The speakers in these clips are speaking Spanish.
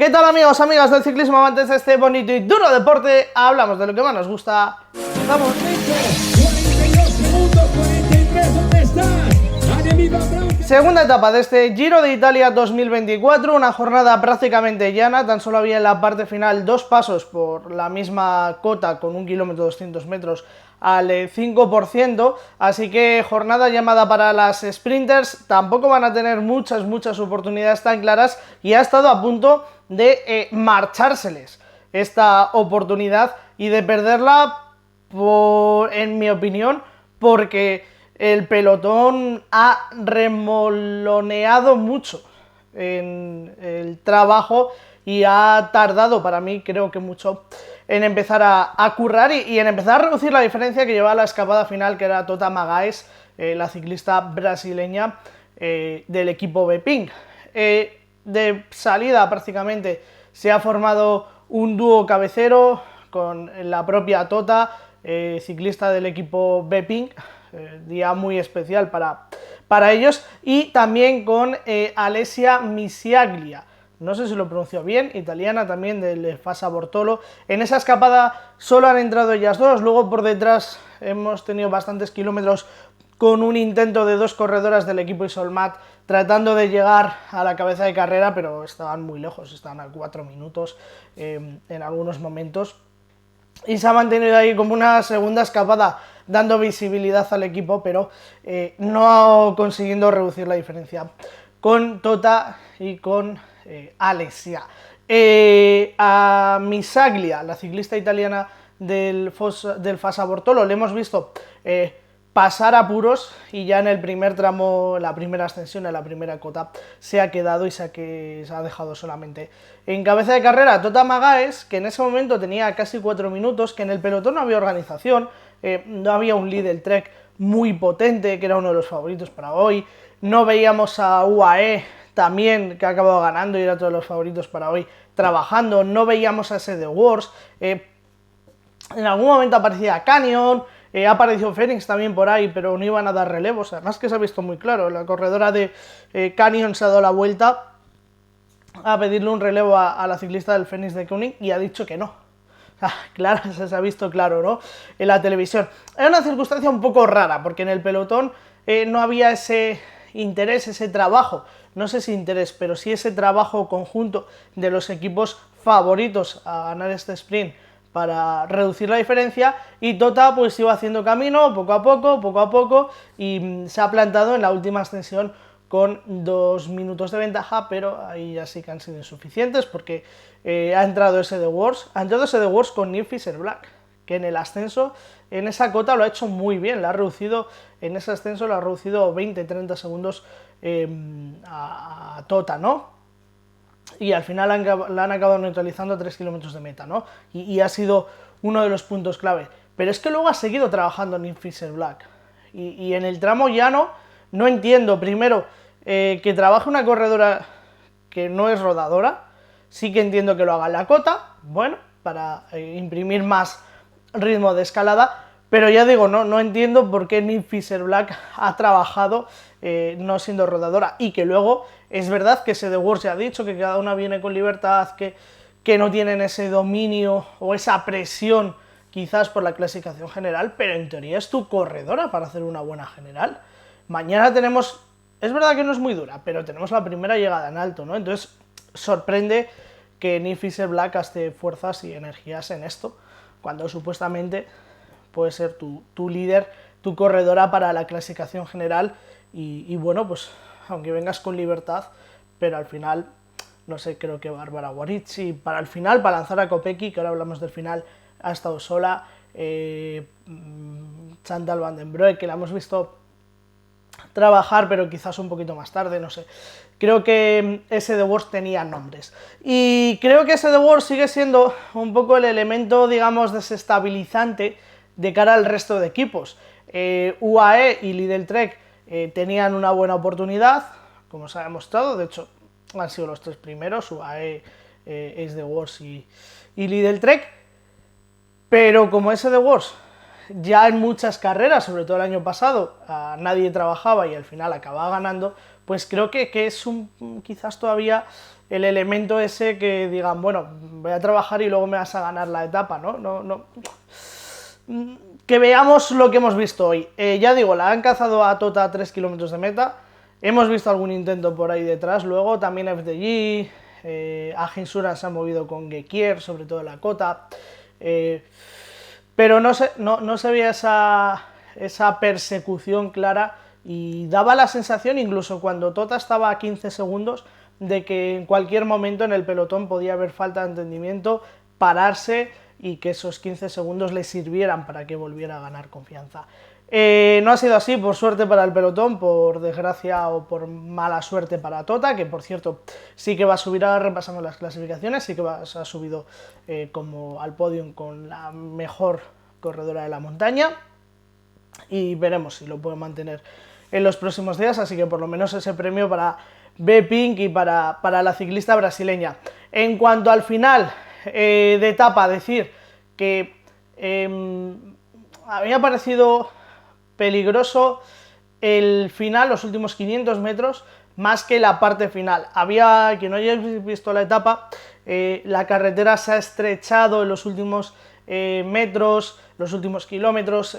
¿Qué tal amigos, amigas del ciclismo, amantes de este bonito y duro deporte? Hablamos de lo que más nos gusta. ¡Vamos! 42 segundos, 43, ¿dónde está? Segunda etapa de este Giro de Italia 2024, una jornada prácticamente llana, tan solo había en la parte final dos pasos por la misma cota con 1 kilómetro 200 metros al 5%, así que jornada llamada para las sprinters, tampoco van a tener muchas oportunidades tan claras y ha estado a punto de marchárseles esta oportunidad y de perderla, en mi opinión, porque el pelotón ha remoloneado mucho en el trabajo y ha tardado, para mí creo que mucho, en empezar a currar y en empezar a reducir la diferencia que llevaba la escapada final, que era Tota Magáes, la ciclista brasileña del equipo Beping. De salida prácticamente se ha formado un dúo cabecero con la propia Tota, ciclista del equipo Beping, día muy especial para ellos, y también con Alessia Misiaglia, no sé si lo pronuncio bien, italiana también del Fassa Bortolo. En esa escapada solo han entrado ellas dos, luego por detrás hemos tenido bastantes kilómetros con un intento de dos corredoras del equipo Isolmat tratando de llegar a la cabeza de carrera, pero estaban muy lejos, estaban a 4 minutos en algunos momentos. Y se ha mantenido ahí como una segunda escapada dando visibilidad al equipo, pero no consiguiendo reducir la diferencia con Tota y con Alessia. A Misiaglia, la ciclista italiana del Fassa Bortolo, le hemos visto pasar apuros y ya en el primer tramo, la primera ascensión, en la primera cota, se ha quedado y se ha dejado solamente en cabeza de carrera Tota Magáes, que en ese momento tenía casi 4 minutos, que en el pelotón no había organización, no había un lead trek muy potente, que era uno de los favoritos para hoy, no veíamos a UAE también, que ha acabado ganando y era otro de los favoritos para hoy, trabajando, no veíamos a ese The Wars, en algún momento aparecía Canyon, ha aparecido Phoenix también por ahí, pero no iban a dar relevos, además que se ha visto muy claro, la corredora de Canyon se ha dado la vuelta a pedirle un relevo a la ciclista del Phoenix de Koenig y ha dicho que no. Claro, se ha visto claro, ¿no? En la televisión. Era una circunstancia un poco rara, porque en el pelotón no había ese interés, ese trabajo, no sé si interés, pero sí ese trabajo conjunto de los equipos favoritos a ganar este sprint para reducir la diferencia, y Tota pues iba haciendo camino poco a poco y se ha plantado en la última ascensión con 2 minutos de ventaja, pero ahí ya sí que han sido insuficientes porque ha entrado ese The Wars con Neil Fisher Black, que en el ascenso, en esa cota lo ha hecho muy bien, la ha reducido, en ese ascenso lo ha reducido 20-30 segundos a Tota, ¿no? Y al final la han acabado neutralizando a 3 kilómetros de meta, ¿no? Y ha sido uno de los puntos clave. Pero es que luego ha seguido trabajando Nick Fisher Black. Y en el tramo llano no entiendo, primero, que trabaje una corredora que no es rodadora. Sí que entiendo que lo haga en la cota, bueno, para imprimir más ritmo de escalada, pero ya digo, no entiendo por qué Nick Fisher Black ha trabajado no siendo rodadora, y que luego es verdad que ese The Wars ya ha dicho que cada una viene con libertad, que no tienen ese dominio o esa presión quizás por la clasificación general, pero en teoría es tu corredora para hacer una buena general. Mañana tenemos, es verdad que no es muy dura, pero tenemos la primera llegada en alto, ¿no? Entonces sorprende que Nick Fisher Black gaste fuerzas y energías en esto, cuando supuestamente puede ser tu líder, tu corredora para la clasificación general, y bueno, pues aunque vengas con libertad, pero al final, no sé, creo que Bárbara Guarici, para el final, para lanzar a Kopecky, que ahora hablamos del final, ha estado sola, Chantal van den Broek, que la hemos visto trabajar, pero quizás un poquito más tarde, no sé. Creo que ese The Wars tenía nombres. Y creo que ese The Wars sigue siendo un poco el elemento, digamos, desestabilizante de cara al resto de equipos. UAE y Lidl Trek tenían una buena oportunidad, como se ha demostrado, de hecho han sido los 3 primeros, UAE, Ace The Wars y Lidl Trek, pero como ese The Wars ya en muchas carreras, sobre todo el año pasado, nadie trabajaba y al final acababa ganando, pues creo que es quizás todavía el elemento ese que digan, bueno, voy a trabajar y luego me vas a ganar la etapa, ¿no? Que veamos lo que hemos visto hoy. Ya digo, la han cazado a Tota a 3 kilómetros de meta, hemos visto algún intento por ahí detrás, luego también FDG, Agin Sura se ha movido con Gekier, sobre todo en la cota, pero no se veía esa persecución clara y daba la sensación, incluso cuando Tota estaba a 15 segundos, de que en cualquier momento en el pelotón podía haber falta de entendimiento, pararse y que esos 15 segundos le sirvieran para que volviera a ganar confianza. No ha sido así, por suerte para el pelotón, por desgracia o por mala suerte para Tota, que por cierto sí que va a subir, ahora repasando las clasificaciones, sí que se ha subido como al podium con la mejor corredora de la montaña, y veremos si lo puede mantener en los próximos días, así que por lo menos ese premio para B-Pink y para la ciclista brasileña. En cuanto al final de etapa, decir que había parecido peligroso el final, los últimos 500 metros, más que la parte final. Quien no haya visto la etapa, la carretera se ha estrechado en los últimos metros, los últimos kilómetros,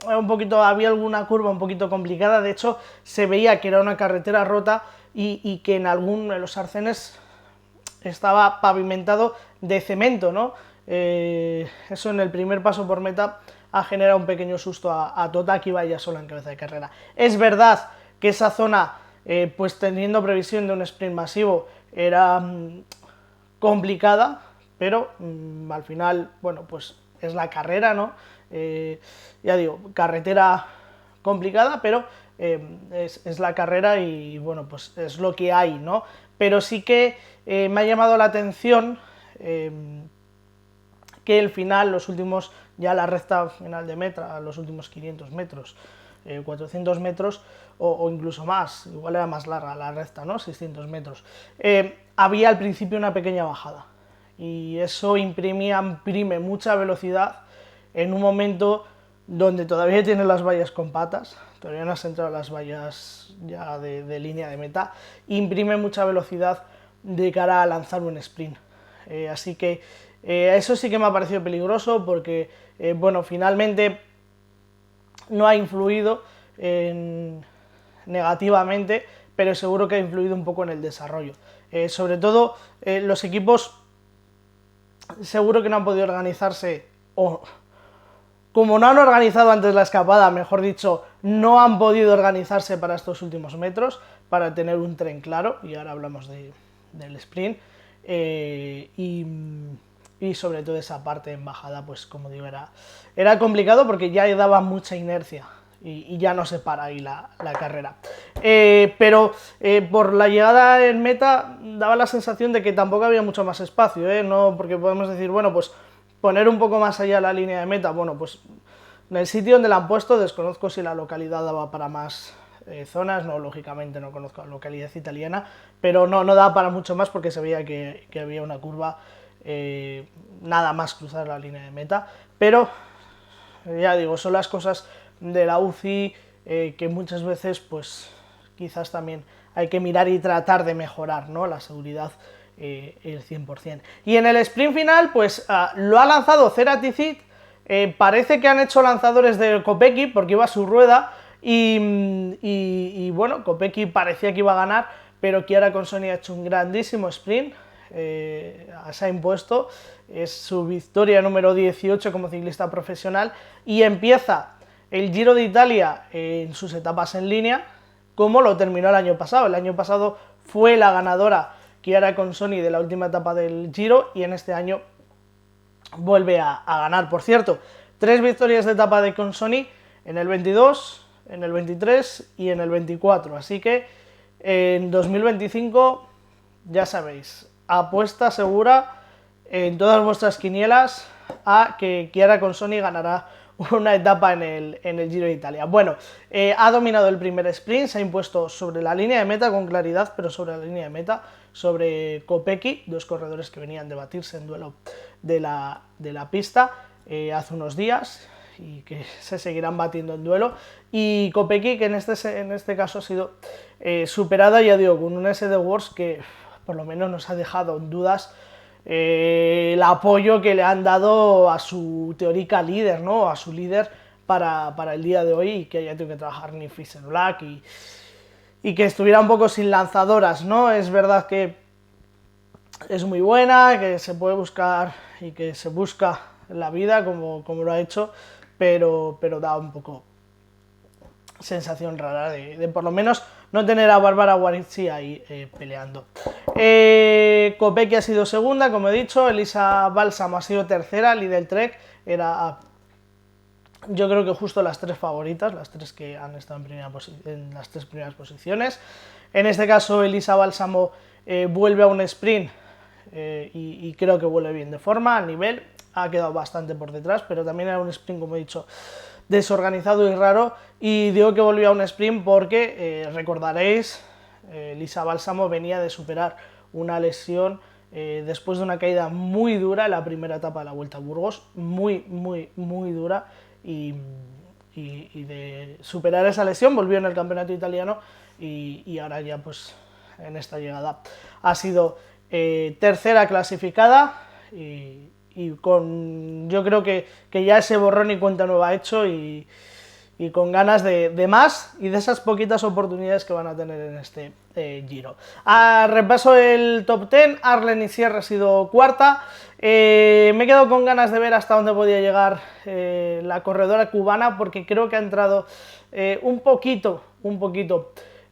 había alguna curva un poquito complicada, de hecho se veía que era una carretera rota y que en los arcenes estaba pavimentado de cemento, ¿no? Eso en el primer paso por meta ha generado un pequeño susto a Tota, que iba ya sola en cabeza de carrera. Es verdad que esa zona, pues teniendo previsión de un sprint masivo, era complicada, pero al final, bueno, pues es la carrera, ¿no? Ya digo, carretera complicada, pero es la carrera y, bueno, pues es lo que hay, ¿no? Pero sí que me ha llamado la atención que el final, ya la recta final de meta, los últimos 500 metros, 400 metros o incluso más, igual era más larga la recta, ¿no? 600 metros. Había al principio una pequeña bajada y eso imprime mucha velocidad en un momento donde todavía tiene las vallas con patas, todavía no has entrado a las vallas ya de línea de meta, imprime mucha velocidad de cara a lanzar un sprint. Así que eso sí que me ha parecido peligroso porque, bueno, finalmente no ha influido negativamente, pero seguro que ha influido un poco en el desarrollo. Sobre todo, los equipos seguro que no han podido organizarse, o como no han organizado antes la escapada, mejor dicho, no han podido organizarse para estos últimos metros, para tener un tren claro, y ahora hablamos del sprint, y sobre todo esa parte en bajada, pues como digo, era complicado porque ya daba mucha inercia y ya no se para ahí la carrera. Pero por la llegada en meta daba la sensación de que tampoco había mucho más espacio, no, porque podemos decir, bueno, pues poner un poco más allá la línea de meta, bueno, pues en el sitio donde la han puesto, desconozco si la localidad daba para más zonas, no, lógicamente no conozco la localidad italiana, pero no daba para mucho más porque se veía que había una curva, nada más cruzar la línea de meta, pero ya digo, son las cosas de la UCI que muchas veces pues quizás también hay que mirar y tratar de mejorar, ¿no?, la seguridad el 100%. Y en el sprint final pues lo ha lanzado Ceratizid, parece que han hecho lanzadores de Kopecky porque iba a su rueda y bueno, Kopecky parecía que iba a ganar, pero Chiara Consoni ha hecho un grandísimo sprint, se ha impuesto, es su victoria número 18 como ciclista profesional y empieza el Giro de Italia en sus etapas en línea como lo terminó el año pasado. El año pasado fue la ganadora Chiara Consoni de la última etapa del Giro y en este año vuelve a ganar. Por cierto, 3 victorias de etapa de Consoni en el 22, en el 23 y en el 24, así que en 2025 ya sabéis, apuesta segura en todas vuestras quinielas a que Chiara Consoni ganará una etapa en el Giro de Italia. Bueno, ha dominado el primer sprint, se ha impuesto sobre la línea de meta con claridad, pero sobre la línea de meta, sobre Kopecky, dos corredores que venían de batirse en duelo de la pista hace unos días y que se seguirán batiendo en duelo, y Kopecky, que en este caso ha sido superada, ya digo, con un SD Wars que por lo menos nos ha dejado en dudas el apoyo que le han dado a su teórica líder, ¿no? A su líder para el día de hoy, y que haya tenido que trabajar Nick Black y que estuviera un poco sin lanzadoras, ¿no? Es verdad que es muy buena, que se puede buscar y que se busca la vida como lo ha hecho, pero da un poco sensación rara de por lo menos no tener a Bárbara Guarizzi ahí peleando. Kopecky ha sido segunda, como he dicho, Elisa Balsamo ha sido tercera, Lidl Trek era, yo creo que justo las tres favoritas, las tres que han estado en las tres primeras posiciones. En este caso Elisa Balsamo vuelve a un sprint y creo que vuelve bien de forma, al nivel, ha quedado bastante por detrás, pero también era un sprint, como he dicho, desorganizado y raro, y digo que volvió a un sprint porque, recordaréis, Elisa Balsamo venía de superar una lesión después de una caída muy dura en la primera etapa de la Vuelta a Burgos, muy dura, y de superar esa lesión volvió en el campeonato italiano y ahora ya pues en esta llegada ha sido tercera clasificada y con, yo creo que ya ese borrón y cuenta nueva hecho y con ganas de más y de esas poquitas oportunidades que van a tener en este Giro. Repaso el top 10, Arlen Sierra ha sido cuarta, me he quedado con ganas de ver hasta dónde podía llegar la corredora cubana, porque creo que ha entrado un poquito,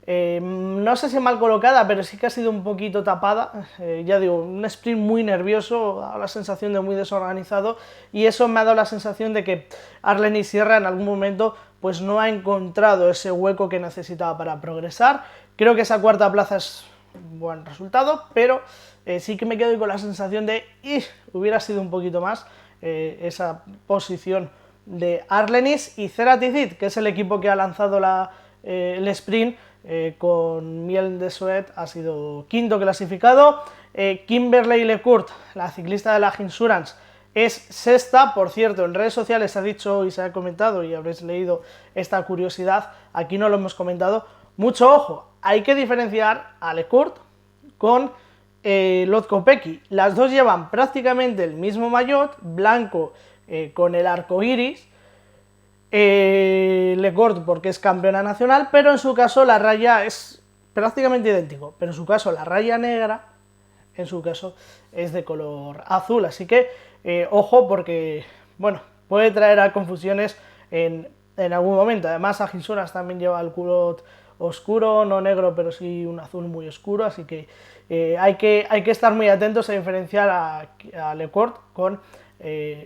no sé si mal colocada, pero sí que ha sido un poquito tapada, ya digo, un sprint muy nervioso, ha dado la sensación de muy desorganizado, y eso me ha dado la sensación de que Arlen Sierra en algún momento pues no ha encontrado ese hueco que necesitaba para progresar. Creo que esa cuarta plaza es un buen resultado, pero sí que me quedo con la sensación de hubiera sido un poquito más esa posición de Arlenis. Y Ceratizid, que es el equipo que ha lanzado el sprint, con Miel de Suet, ha sido quinto clasificado. Kimberley Lecourt, la ciclista de la Insurance, es sexta. Por cierto, en redes sociales se ha dicho y se ha comentado, y habréis leído esta curiosidad, aquí no lo hemos comentado, mucho ojo, hay que diferenciar a Lecourt con Lot Kopecky. Las dos llevan prácticamente el mismo maillot, blanco con el arco iris, Lecourt porque es campeona nacional, pero en su caso la raya es prácticamente idéntico, pero en su caso la raya negra, en su caso es de color azul, así que ojo, porque bueno, puede traer a confusiones en algún momento. Además, a Insurance también lleva el culot oscuro, no negro, pero sí un azul muy oscuro, así que hay que estar muy atentos a diferenciar a Lecourt con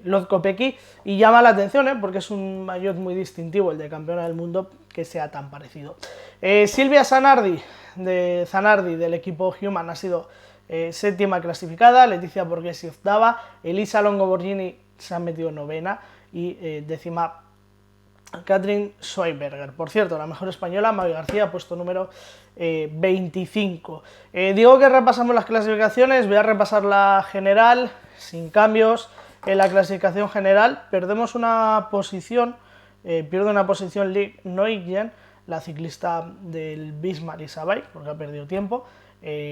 Lot Kopecky, y llama la atención porque es un maillot muy distintivo el de campeona del mundo que sea tan parecido. Silvia Zanardi del equipo Human ha sido séptima clasificada, Leticia Borghesi octava, Elisa Longoborghini se ha metido novena y décima Katrin Schweinberger. Por cierto, la mejor española, Mavi García, puesto número 25. Digo que repasamos las clasificaciones, voy a repasar la general, sin cambios. En la clasificación general perdemos una posición, pierde una posición Liv Neugen, la ciclista del Bismarck Isabay, porque ha perdido tiempo.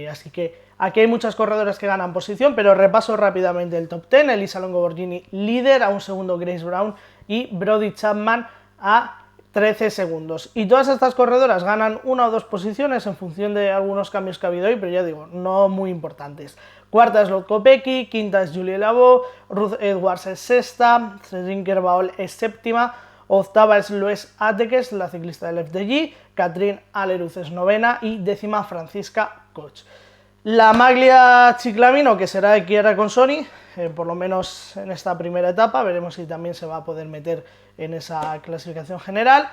Así que aquí hay muchas corredoras que ganan posición, pero repaso rápidamente el top 10. Elisa Longoborghini líder, a un segundo Grace Brown y Brody Chapman a 13 segundos. Y todas estas corredoras ganan una o dos posiciones en función de algunos cambios que ha habido hoy, pero ya digo, no muy importantes. Cuarta es Lot Kopecky, quinta es Julie Labo, Ruth Edwards es sexta, Cedric Baol es séptima, octava es Loes Atekes, la ciclista del FDJ, Catherine Aleruz es novena y décima Francisca Koch. La maglia Ciclamino, que será de Chiara Consoni, por lo menos en esta primera etapa, veremos si también se va a poder meter en esa clasificación general.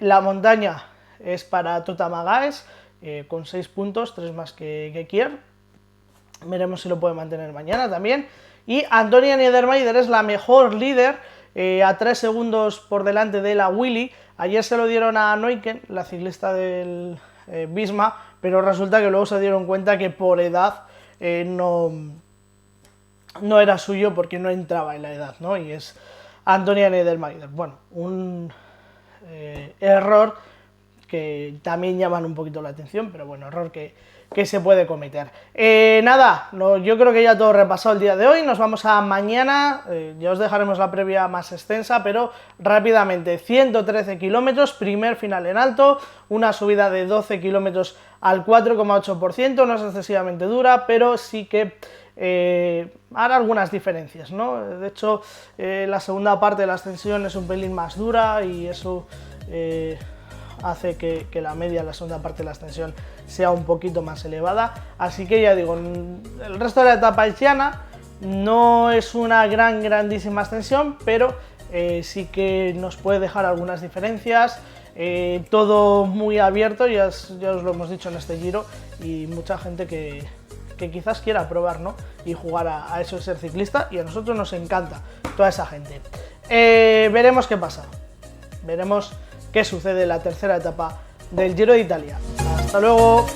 La montaña es para Tota Magaes, con 6 puntos, 3 más que Kier. Veremos si lo puede mantener mañana también. Y Antonia Niedermayer es la mejor líder, a 3 segundos por delante de la Willy. Ayer se lo dieron a Neuken, la ciclista del Visma, pero resulta que luego se dieron cuenta que por edad no era suyo, porque no entraba en la edad, ¿no? Y es Antonia Niedermayer. Bueno, un error que también llaman un poquito la atención, pero bueno, error que que se puede cometer. Nada, yo creo que ya todo repasado el día de hoy, nos vamos a mañana, ya os dejaremos la previa más extensa, pero rápidamente, 113 kilómetros, primer final en alto, una subida de 12 kilómetros al 4,8%, no es excesivamente dura, pero sí que hará algunas diferencias, ¿no? De hecho, la segunda parte de la ascensión es un pelín más dura y eso hace que la media en la segunda parte de la ascensión sea un poquito más elevada, así que ya digo, el resto de la etapa es llana, no es una grandísima ascensión, pero sí que nos puede dejar algunas diferencias, todo muy abierto, ya os lo hemos dicho en este Giro, y mucha gente que quizás quiera probar, ¿no? Y jugar a eso de ser ciclista, y a nosotros nos encanta toda esa gente. Veremos qué pasa, veremos qué sucede en la tercera etapa del Giro de Italia. ¡Hasta luego!